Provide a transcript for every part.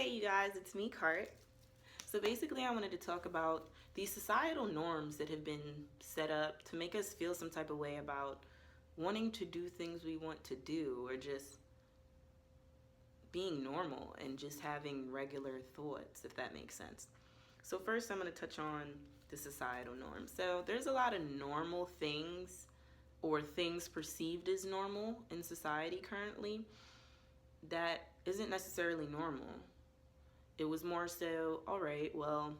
Hey, you guys, it's me, Cart. So basically, I wanted to talk about these societal norms that have been set up to make us feel some type of way about wanting to do things we want to do, or just being normal and just having regular thoughts, if that makes sense. So first, I'm going to touch on the societal norms. So there's a lot of normal things or things perceived as normal in society currently that isn't necessarily normal. It was more so, all right, well,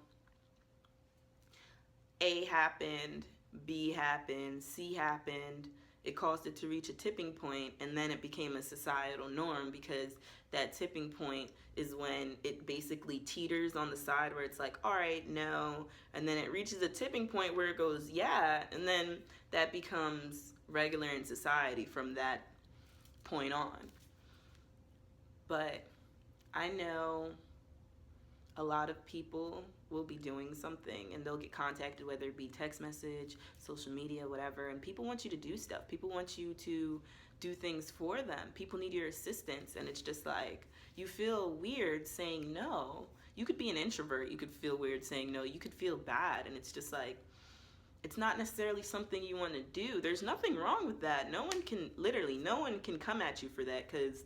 A happened, B happened, C happened. It caused it to reach a tipping point, and then it became a societal norm because that tipping point is when it basically teeters on the side where it's like, all right, no, and then it reaches a tipping point where it goes, yeah, and then that becomes regular in society from that point on. But I know a lot of people will be doing something and they'll get contacted, whether it be text message, social media, whatever, and people want you to do stuff. People want you to do things for them. People need your assistance, and it's just like you feel weird saying no. You could be an introvert, you could feel weird saying no. You could feel bad, and it's just like it's not necessarily something you want to do. There's nothing wrong with that. No one can come at you for that, because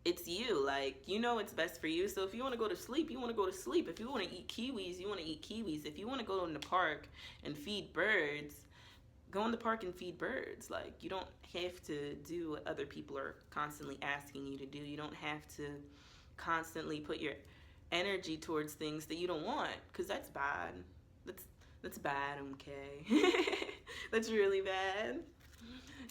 it's you. Like, you know it's best for you. So if you want to go to sleep, you want to go to sleep. If you want to eat kiwis, you want to eat kiwis. If you want to go in the park and feed birds, go in the park and feed birds. Like, you don't have to do what other people are constantly asking you to do. You don't have to constantly put your energy towards things that you don't want, because that's bad. That's bad, okay? That's really bad.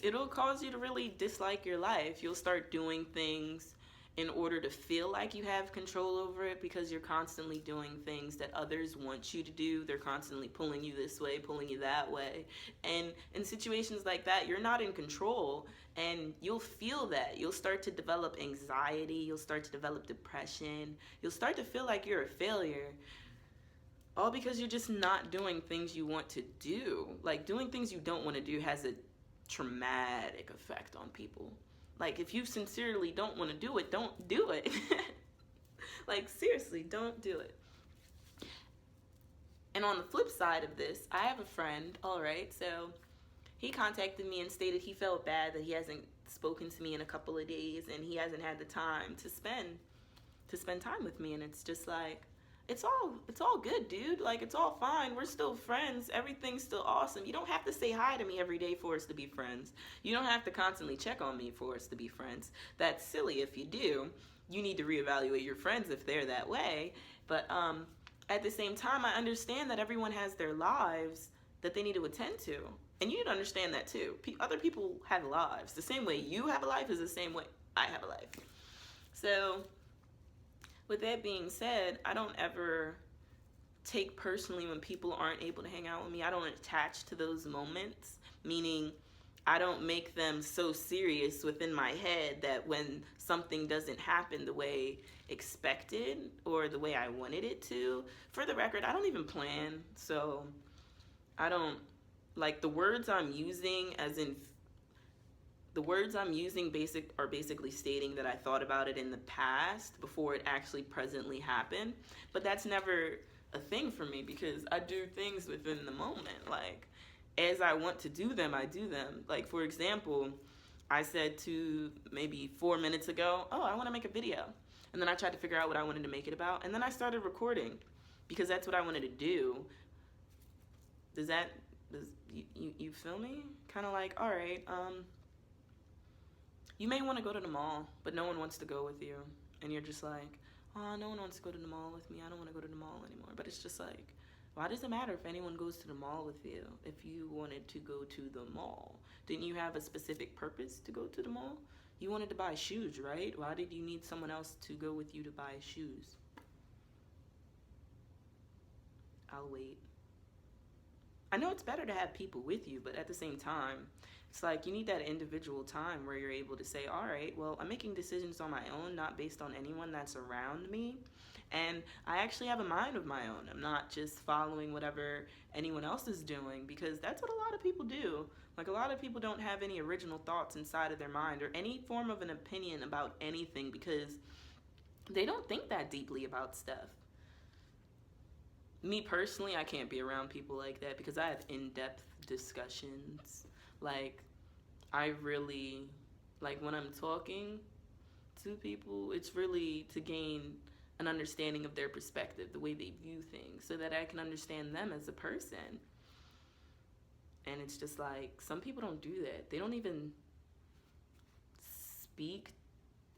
It'll cause you to really dislike your life. You'll start doing things in order to feel like you have control over it, because you're constantly doing things that others want you to do. They're constantly pulling you this way, pulling you that way. And in situations like that, you're not in control, and you'll feel that. You'll start to develop anxiety. You'll start to develop depression. You'll start to feel like you're a failure, all because you're just not doing things you want to do. Like, doing things you don't want to do has a traumatic effect on people. Like, if you sincerely don't want to do it, don't do it. Like, seriously, don't do it. And on the flip side of this, I have a friend, all right, so he contacted me and stated he felt bad that he hasn't spoken to me in a couple of days, and he hasn't had the time to spend time with me. And it's just like, it's all good, dude. Like, it's all fine. We're still friends. Everything's still awesome. You don't have to say hi to me every day for us to be friends. You don't have to constantly check on me for us to be friends. That's silly if you do. You need to reevaluate your friends if they're that way. But at the same time, I understand that everyone has their lives that they need to attend to. And you need to understand that too. Other people have lives. The same way you have a life is the same way I have a life. So with that being said, I don't ever take personally when people aren't able to hang out with me. I don't attach to those moments, meaning I don't make them so serious within my head that when something doesn't happen the way expected or the way I wanted it to, for the record, I don't even plan. So I don't, like, the words I'm using, as in the words I'm using are basically stating that I thought about it in the past before it actually presently happened. But that's never a thing for me, because I do things within the moment. Like, as I want to do them, I do them. Like, for example, I said to maybe 4 minutes ago, oh, I want to make a video. And then I tried to figure out what I wanted to make it about. And then I started recording because that's what I wanted to do. Does you feel me? Kind of like, all right, you may want to go to the mall, but no one wants to go with you. And you're just like, oh, no one wants to go to the mall with me. I don't want to go to the mall anymore. But it's just like, why does it matter if anyone goes to the mall with you? If you wanted to go to the mall, didn't you have a specific purpose to go to the mall? You wanted to buy shoes, right? Why did you need someone else to go with you to buy shoes? I'll wait. I know it's better to have people with you, but at the same time, it's like you need that individual time where you're able to say, all right, well, I'm making decisions on my own, not based on anyone that's around me. And I actually have a mind of my own. I'm not just following whatever anyone else is doing, because that's what a lot of people do. Like, a lot of people don't have any original thoughts inside of their mind or any form of an opinion about anything, because They don't think that deeply about stuff. Me personally, I can't be around people like that because I have in-depth discussions. Like, I really, like, when I'm talking to people, it's really to gain an understanding of their perspective, the way they view things, so that I can understand them as a person. And it's just like, some people don't do that. They don't even speak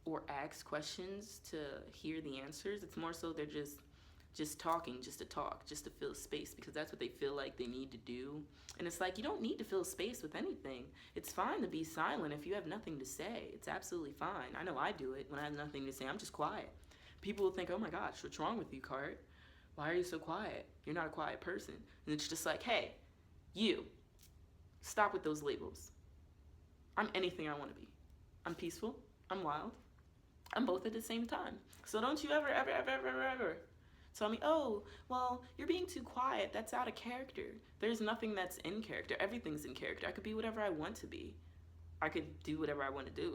or ask questions to hear the answers. It's more so they're just talking, just to talk, just to fill space, because that's what they feel like they need to do. And it's like, you don't need to fill space with anything. It's fine to be silent if you have nothing to say. It's absolutely fine. I know I do it when I have nothing to say. I'm just quiet. People will think, oh my gosh, what's wrong with you, Cart? Why are you so quiet? You're not a quiet person. And it's just like, hey, you, stop with those labels. I'm anything I want to be. I'm peaceful. I'm wild. I'm both at the same time. So don't you ever tell me, oh, well, you're being too quiet. That's out of character. There's nothing that's in character. Everything's in character. I could be whatever I want to be. I could do whatever I want to do.